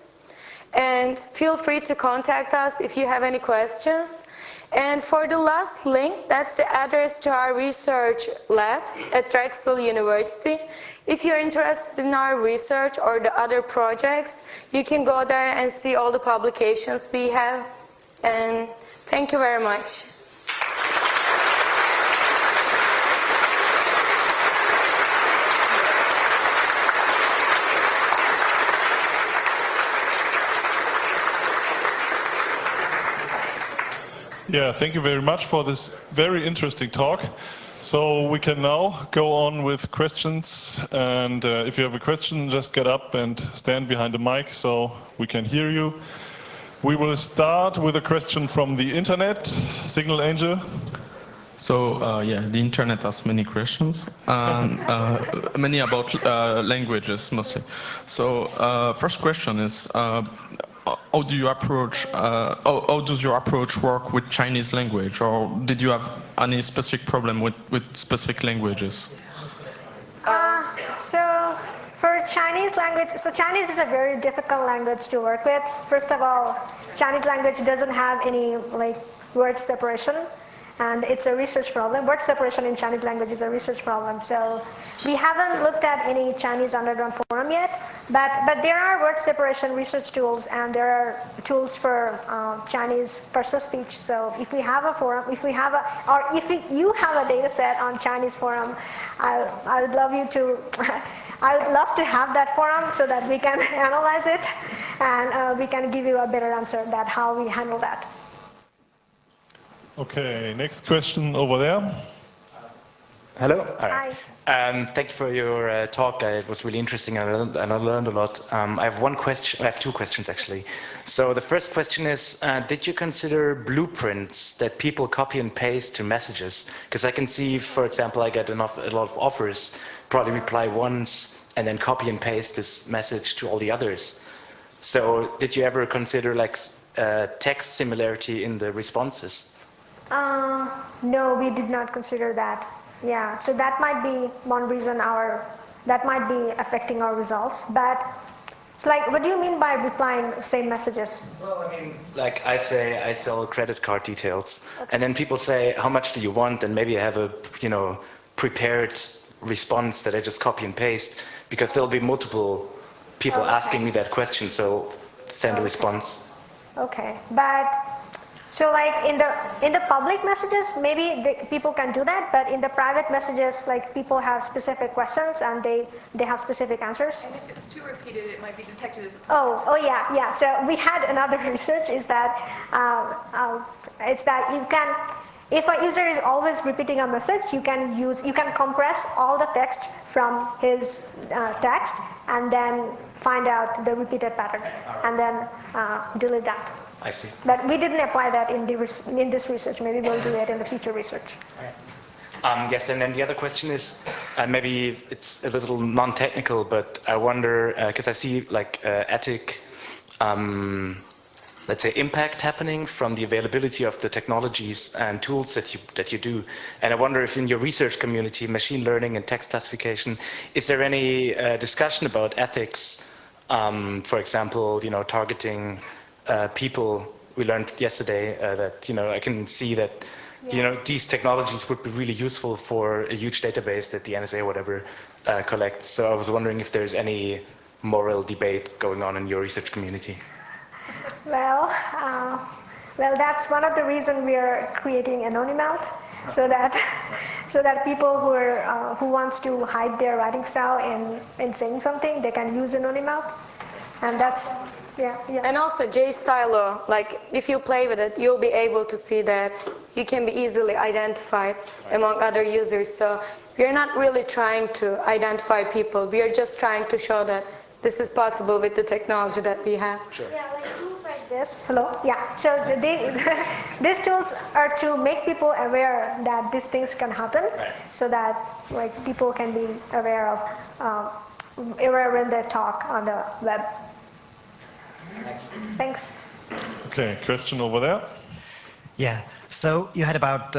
And feel free to contact us if you have any questions. And for the last link, that's the address to our research lab at Drexel University. If you're interested in our research or the other projects, you can go there and see all the publications we have. And thank you very much. Yeah, thank you very much for this very interesting talk. So we can now go on with questions, and if you have a question, just get up and stand behind the mic so we can hear you. We will start with a question from the internet. Signal Angel. So yeah, the internet has many questions, and many about languages mostly. So first question is, how do you approach? How does your approach work with Chinese language, or did you have any specific problem with specific languages? So for Chinese language, so Chinese is a very difficult language to work with. First of all, Chinese language doesn't have any word separation, and it's a research problem. Word separation in Chinese language is a research problem. So we haven't looked at any Chinese underground forum yet, but there are word separation research tools, and there are tools for Chinese parse-speech. So if we have a forum, if you have a data set on Chinese forum, I would love you to, I would love to have that forum so that we can analyze it, and we can give you a better answer about how we handle that. Okay, next question over there. Hello. Hi. Thank you for your talk. It was really interesting, and I learned a lot. I have one question. I have two questions actually. So the first question is: did you consider blueprints that people copy and paste to messages? Because I can see, for example, I get a lot of offers, probably reply once and then copy and paste this message to all the others. So did you ever consider text similarity in the responses? No, we did not consider that. Yeah, so that might be one reason that might be affecting our results. But it's what do you mean by replying same messages? Well, I mean, I say I sell credit card details, okay, and then people say, how much do you want? And maybe I have a, prepared response that I just copy and paste, because there'll be multiple people asking me that question, so send a response. Okay, but So like in the public messages, maybe people can do that, but in the private messages, like people have specific questions and they have specific answers. And if it's too repeated, it might be detected as. Oh yeah. So we had another research is that you can, if a user is always repeating a message, you can compress all the text from his text and then find out the repeated pattern and then delete that. I see. But we didn't apply that in this research. Maybe we'll do it in the future research. Yes, and then the other question is, maybe it's a little non-technical, but I wonder, because I see like ethic, let's say, impact happening from the availability of the technologies and tools that you do. And I wonder if in your research community, machine learning and text classification, is there any discussion about ethics, for example, targeting people? We learned yesterday that, I can see that, these technologies would be really useful for a huge database that the NSA or whatever collects. So I was wondering if there's any moral debate going on in your research community. Well, that's one of the reasons we are creating anonymizing, so that people who wants to hide their writing style in saying something, they can use anonymizing, and that's. Yeah. And also JStylo, like if you play with it, you'll be able to see that you can be easily identified among other users. So we're not really trying to identify people. We are just trying to show that this is possible with the technology that we have. Sure. Yeah, like tools like this. Hello? Yeah. So these tools are to make people aware that these things can happen, so that like people can be aware when they talk on the web. Thanks. Okay, question over there. Yeah, so you had about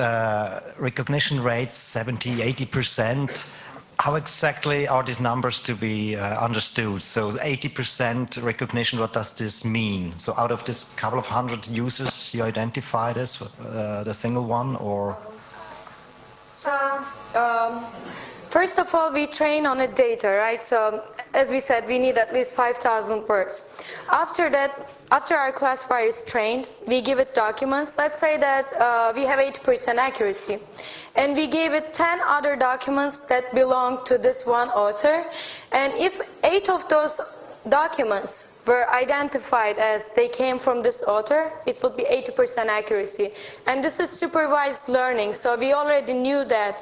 recognition rates 70, 80%. How exactly are these numbers to be understood? So 80% recognition, what does this mean? So out of this couple of hundred users you identified as the single one, or? First of all, we train on a data, right? So as we said, we need at least 5,000 words. After that, after our classifier is trained, we give it documents. Let's say that we have 80% accuracy. And we gave it 10 other documents that belong to this one author. And if 8 of those documents were identified as they came from this author, it would be 80% accuracy. And this is supervised learning, so we already knew that.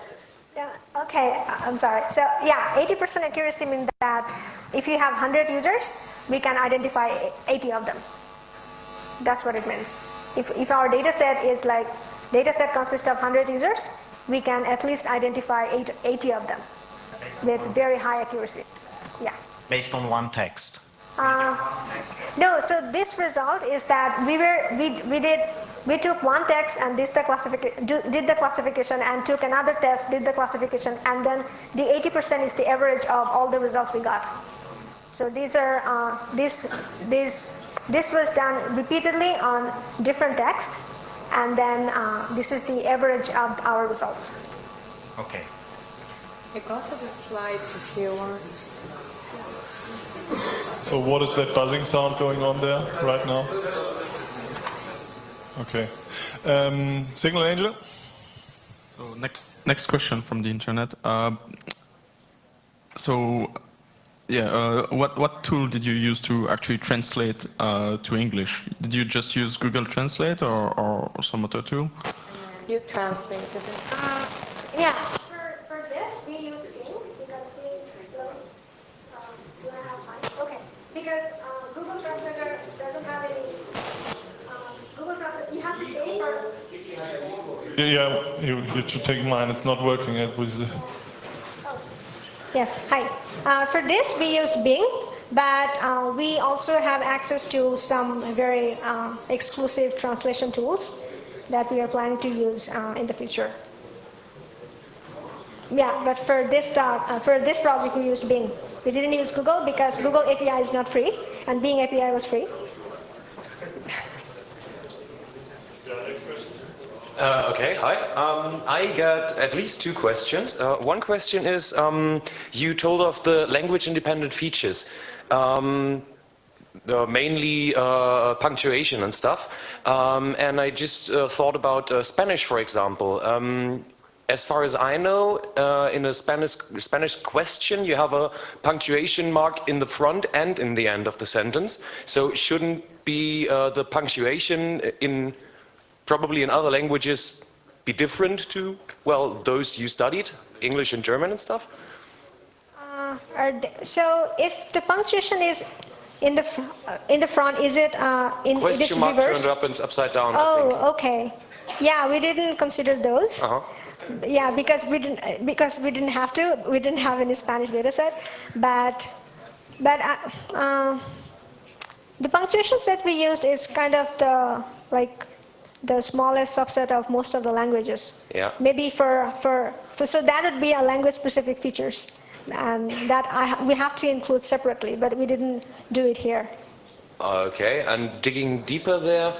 Yeah, okay, I'm sorry. So yeah, 80% accuracy means that if you have 100 users, we can identify 80 of them. That's what it means. If our data set is like, data set consists of 100 users, we can at least identify 80 of them with very high accuracy. Yeah. Based on one text? No, so this result is that we took one text and did the classification, and took another test, did the classification, and then the 80% is the average of all the results we got. So these are this was done repeatedly on different text, and then this is the average of our results. Okay. I go to the slide if you want. So what is that buzzing sound going on there right now? Okay. Signal Angel? So next question from the internet. What tool did you use to actually translate to English? Did you just use Google Translate or some other tool? You translated it. Yeah. For this, we use Bing because do I have time? Okay. Because Google Translator doesn't have any. Google Translator, you have to pay for. Yeah, you should take mine. It's not working. Yes, hi. For this, we used Bing, but we also have access to some very exclusive translation tools that we are planning to use in the future. Yeah, but for this project, we used Bing. We didn't use Google because Google API is not free, and Bing API was free. Okay, hi. I got at least 2 questions. One question is, you told of the language-independent features. mainly punctuation and stuff. And I just thought about Spanish, for example. As far as I know, in a Spanish question, you have a punctuation mark in the front and in the end of the sentence. So shouldn't be the punctuation probably in other languages be different to, well, those you studied, English and German and stuff? So if the punctuation is in the front, is it in Question mark reverse? turned up and upside down, I Oh, think. okay. Yeah, we didn't consider those. Yeah, because we didn't have to. We didn't have any Spanish data set, but the punctuations that we used is kind of the smallest subset of most of the languages. Yeah. Maybe so that would be a language specific features, and that we have to include separately, but we didn't do it here. Okay, and digging deeper there,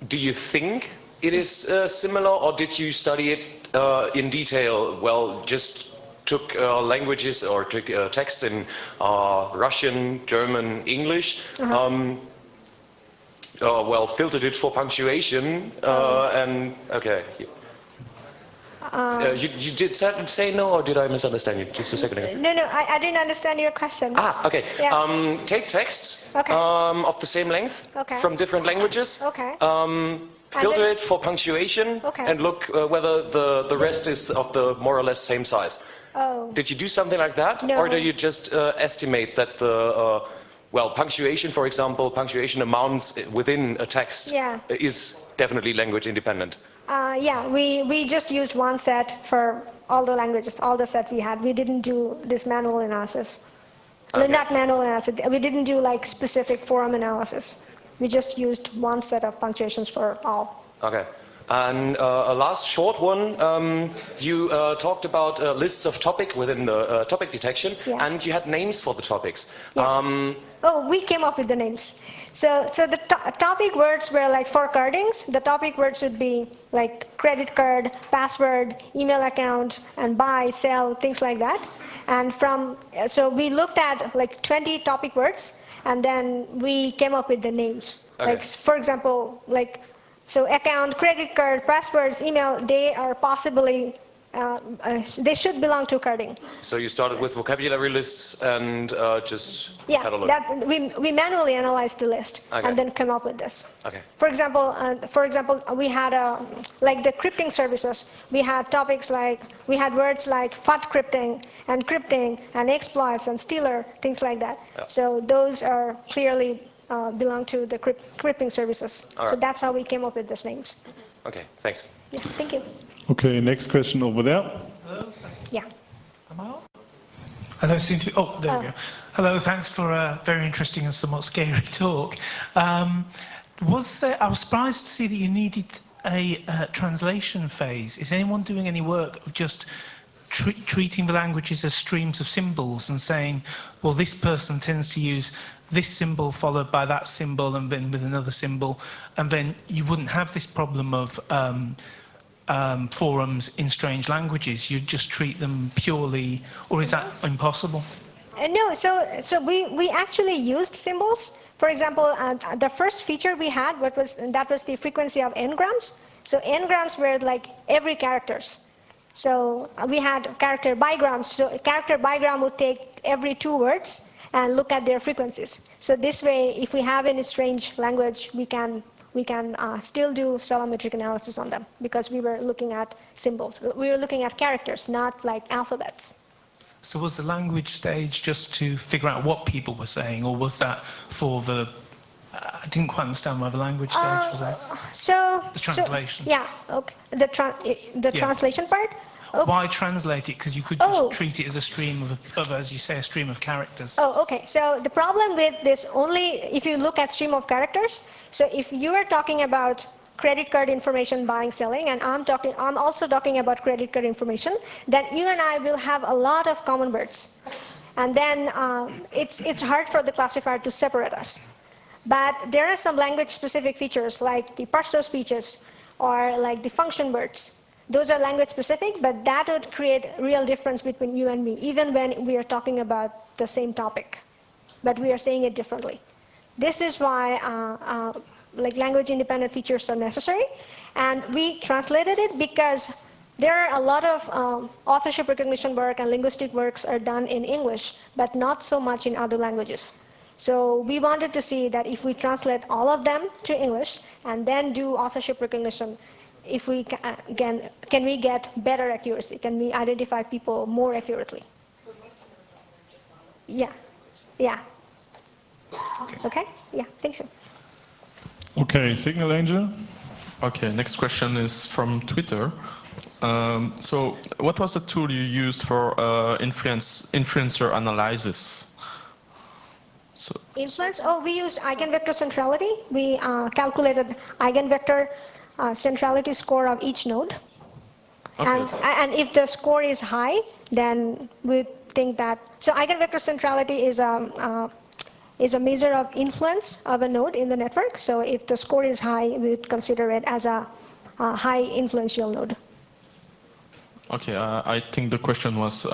do you think it is similar, or did you study it in detail? Well, just took languages or took texts in Russian, German, English, well, filtered it for punctuation, and okay. You did say no, or did I misunderstand you just a second ago? No, I didn't understand your question. Okay. Yeah. Take texts Okay. of the same length Okay. from different languages. Okay. Filter it for punctuation, Okay. and look whether the rest is of the more or less same size. Oh. Did you do something like that? No. Or do you just estimate that the, well, punctuation, for example, punctuation amounts within a text is definitely language independent? Yeah, we just used one set for all the languages, all the set we had. We didn't do this manual analysis. Okay. Not manual analysis. We didn't do like specific forum analysis. We just used one set of punctuations for all. Okay. And a last short one, you talked about lists of topic within the topic detection, and you had names for the topics. Yeah. We came up with the names. So the topic words were like for cardings. The topic words would be like credit card, password, email account, and buy, sell, things like that. And so we looked at like 20 topic words, and then we came up with the names. Okay. Like for example, so account, credit card, passwords, email, they are possibly, they should belong to carding. So you started with vocabulary lists and just had a look. We manually analyzed the list and then came up with this. Okay. For example, we had like the crypting services. We had topics we had words like FUD crypting and exploits and stealer, things like that. Yeah. So those are clearly belong to the crypting services. All right. So that's how we came up with these names. Okay, thanks. Yeah, thank you. Okay, next question over there. Yeah. Hello, seem to be, there we go. Hello, thanks for a very interesting and somewhat scary talk. I was surprised to see that you needed a translation phase. Is anyone doing any work of just treating the languages as streams of symbols and saying, well, this person tends to use this symbol followed by that symbol and then with another symbol, and then you wouldn't have this problem of forums in strange languages? You'd just treat them purely, or is that impossible? No, so we actually used symbols. For example, the first feature we had, that was the frequency of n-grams. So n-grams were like every characters. So we had character bigrams. So a character bigram would take every 2 words and look at their frequencies. So this way, if we have any strange language, we can still do stylometric analysis on them, because we were looking at symbols. We were looking at characters, not like alphabets. So was the language stage just to figure out what people were saying, or was that for the... I didn't quite understand why the language stage was there. The translation. Okay. The translation part? Why translate it? Because you could just treat it as a stream of, as you say, a stream of characters. Okay. So the problem with this, only if you look at stream of characters, so if you are talking about credit card information, buying, selling, and I'm also talking about credit card information, then you and I will have a lot of common words. And then it's hard for the classifier to separate us. But there are some language-specific features, like the parser speeches or like the function words. Those are language-specific, but that would create real difference between you and me, even when we are talking about the same topic. but we are saying it differently. This is why like language independent features are necessary, and we translated it because there are a lot of authorship recognition work and linguistic works are done in English, but not so much in other languages. So we wanted to see that if we translate all of them to English and then do authorship recognition, if we can we get better accuracy? Can we identify people more accurately? But most of the results are just on Yeah, yeah. Okay, yeah, thanks. Okay, Signal Angel. Okay, next question is from Twitter. So, what was the tool you used for influencer analysis? So, Influence? Oh, we used eigenvector centrality. We calculated eigenvector centrality score of each node. okay. And if the score is high, then we think that, so eigenvector centrality is a measure of influence of a node in the network. So if the score is high, we would consider it as a high influential node. Okay, I think the question was,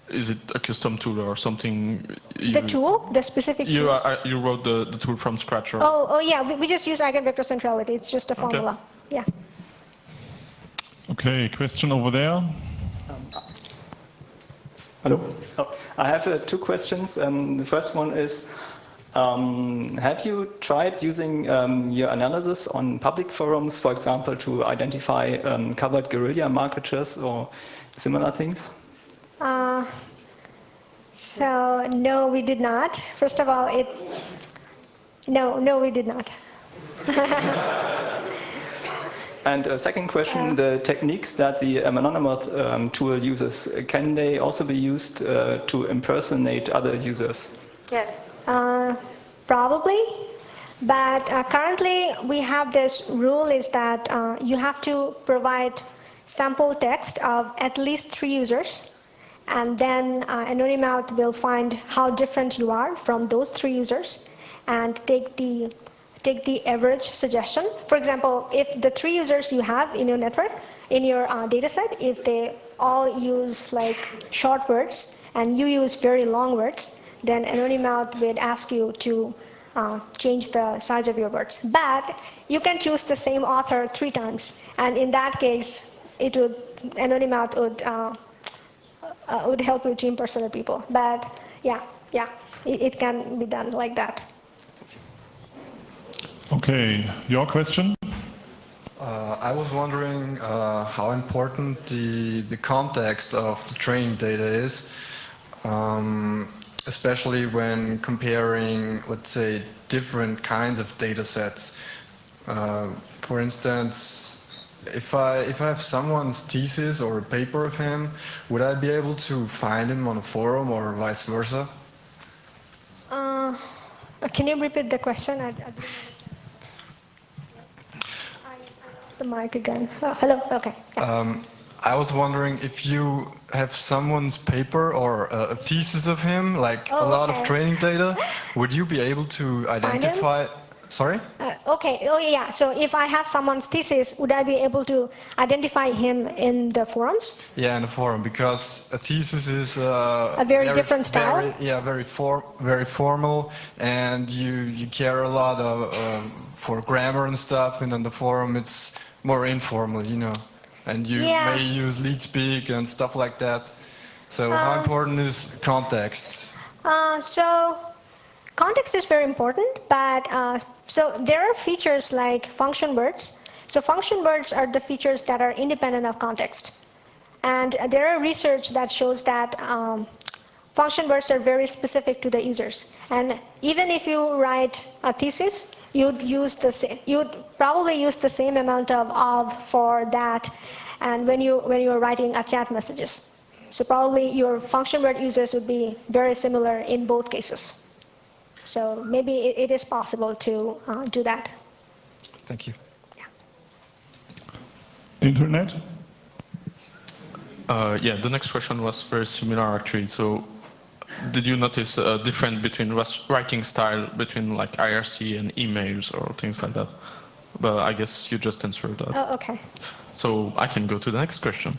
is it a custom tool or something? The tool, the specific tool? You wrote the tool from scratch? Or? Oh yeah, we just use eigenvector centrality. It's just a formula. Okay. Yeah. Okay, question over there. Hello. Oh, I have two questions. The first one is, have you tried using your analysis on public forums, for example, to identify covered guerrilla marketers or similar things? So no, we did not. First of all, no, we did not. And a second question, the techniques that the anonymous tool uses, can they also be used to impersonate other users? Yes. Probably, but currently we have this rule is that you have to provide sample text of at least 3 users, and then Anonymous will find how different you are from those 3 users and take the average suggestion. For example, if the 3 users you have in your network, in your data set, if they all use like short words and you use very long words, then Anonymous would ask you to change the size of your words. But you can choose the same author 3 times, and in that case, Anonymous would help you to impersonate people. But yeah, it can be done like that. Okay, your question? I was wondering how important the context of the training data is, especially when comparing, let's say, different kinds of data sets. For instance, if I have someone's thesis or a paper of him, would I be able to find him on a forum or vice versa? Can you repeat the question? The mic again. Oh, hello. Okay. Yeah. I was wondering if you have someone's paper or a thesis of him, like a lot of training data, would you be able to identify? Sorry? Okay. Oh, yeah. So if I have someone's thesis, would I be able to identify him in the forums? Yeah, in the forum, because a thesis is a very different style. Very formal, and you care a lot for grammar and stuff, and on the forum it's more informal, you know, and you may use lead speak and stuff like that. So how important is context? So context is very important, but so there are features like function words. So function words are the features that are independent of context. And there are research that shows that function words are very specific to the users. And even if you write a thesis, you'd probably use the same amount of for that, and when you're writing a chat messages. So probably your function word users would be very similar in both cases. So maybe it is possible to do that. Thank you. Yeah. Internet? Yeah, the next question was very similar actually. So, did you notice a difference between writing style between like IRC and emails or things like that? But I guess you just answered that. Oh, okay. So I can go to the next question.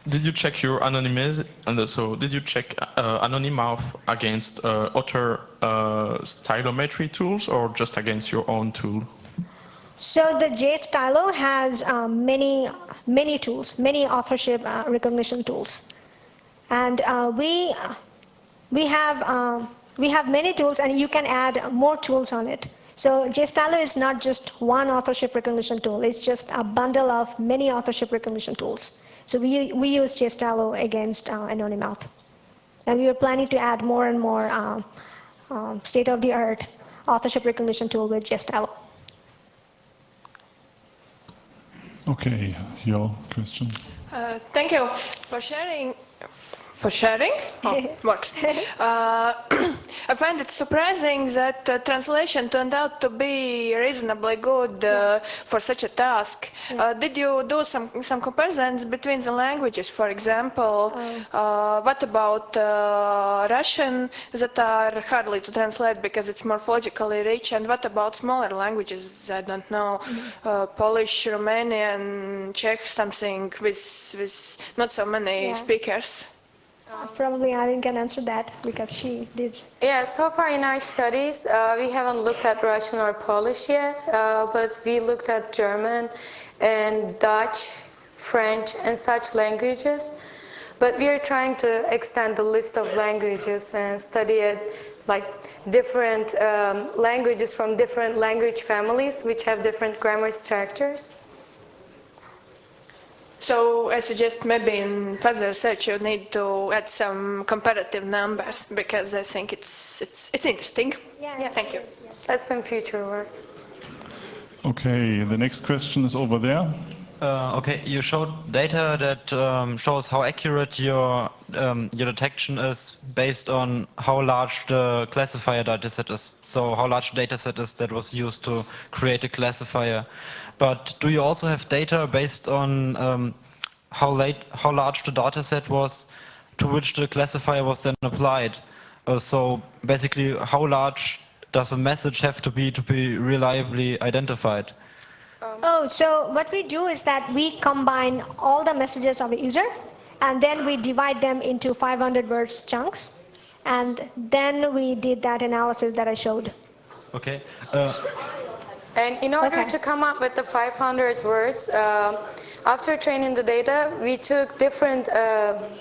did you check your did you check anonymouth against other stylometry tools or just against your own tool? So the JStylo has many tools, many authorship recognition tools, and we have many tools, and you can add more tools on it. So JStylo is not just one authorship recognition tool; it's just a bundle of many authorship recognition tools. So we use JStylo against anonymouth, and we are planning to add more and more state-of-the-art authorship recognition tool with JStylo. Okay, your question. Thank you for sharing. Oh, works. I find it surprising that translation turned out to be reasonably good for such a task. Did you do some comparisons between the languages? For example, what about Russian that are hardly to translate because it's morphologically rich, and what about smaller languages? I don't know, Polish, Romanian, Czech, something with not so many speakers. Probably Eileen can answer that because she did. Yeah, so far in our studies, we haven't looked at Russian or Polish yet, but we looked at German and Dutch, French, and such languages. But we are trying to extend the list of languages and study it like different languages from different language families which have different grammar structures. So I suggest maybe in further research you need to add some comparative numbers because I think it's interesting. Yeah, thank you. That's some future work. Okay, the next question is over there. Okay, you showed data that shows how accurate your detection is based on how large the classifier dataset is. So how large the dataset is that was used to create a classifier. But do you also have data based on how large the dataset was to which the classifier was then applied? So basically, how large does a message have to be reliably identified? So what we do is that we combine all the messages of a user, and then we divide them into 500 words chunks, and then we did that analysis that I showed. Okay. And in order to come up with the 500 words, after training the data, we took different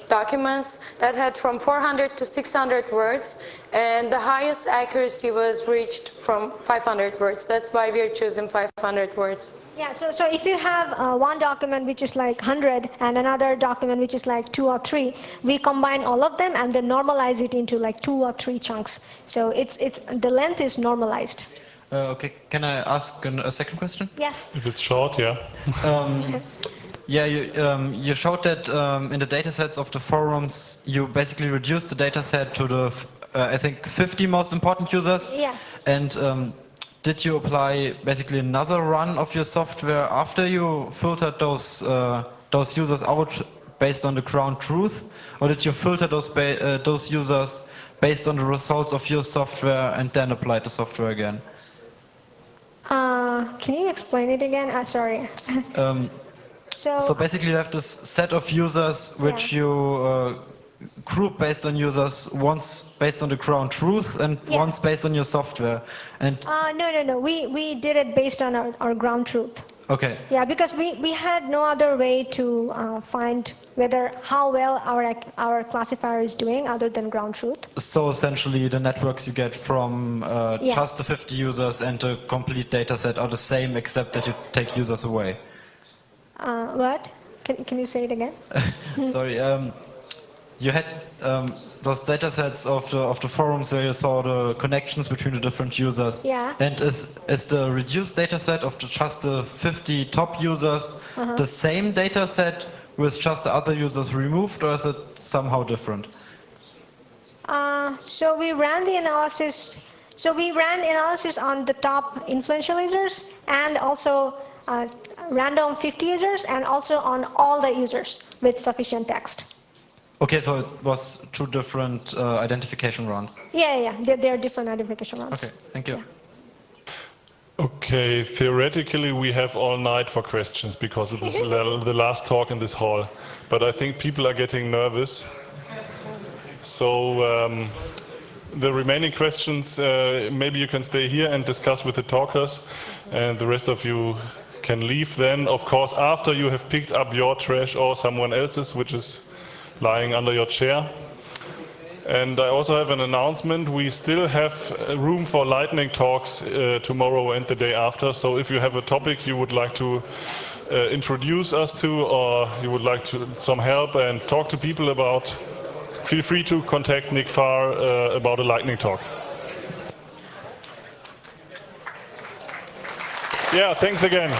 documents that had from 400 to 600 words, and the highest accuracy was reached from 500 words. That's why we are choosing 500 words. Yeah, so if you have one document which is like 100 and another document which is like 2 or 3, we combine all of them and then normalize it into like 2 or 3 chunks. So the length is normalized. Okay, can I ask a second question? Yes. If it's short, yeah. Yeah, you showed that in the datasets of the forums, you basically reduced the dataset to the, I think, 50 most important users. Yeah. And did you apply basically another run of your software after you filtered those users out based on the ground truth, or did you filter those users based on the results of your software and then apply the software again? Can you explain it again? Sorry. So basically you have this set of users which you group based on users, once based on the ground truth and once based on your software. And no. We did it based on our ground truth. Okay. Yeah, because we had no other way to find how well our classifier is doing other than ground truth. So essentially the networks you get from just the 50 users and the complete data set are the same except that you take users away. What? Can you say it again? Sorry. You had those data sets of the forums where you saw the connections between the different users. Yeah. And is the reduced data set of just the 50 top users the same data set with just the other users removed, or is it somehow different? So we ran the analysis. So we ran analysis on the top influential users and also random 50 users and also on all the users with sufficient text. Okay, so it was 2 different identification runs. Yeah. They're different identification runs. Okay, thank you. Okay, theoretically we have all night for questions because it is the last talk in this hall. But I think people are getting nervous. So the remaining questions, maybe you can stay here and discuss with the talkers, and the rest of you can leave then, of course, after you have picked up your trash or someone else's, which is lying under your chair. And I also have an announcement. We still have room for lightning talks tomorrow and the day after. So if you have a topic you would like to introduce us to, or you would like some help and talk to people about, feel free to contact Nick Farr about a lightning talk. Yeah, thanks again.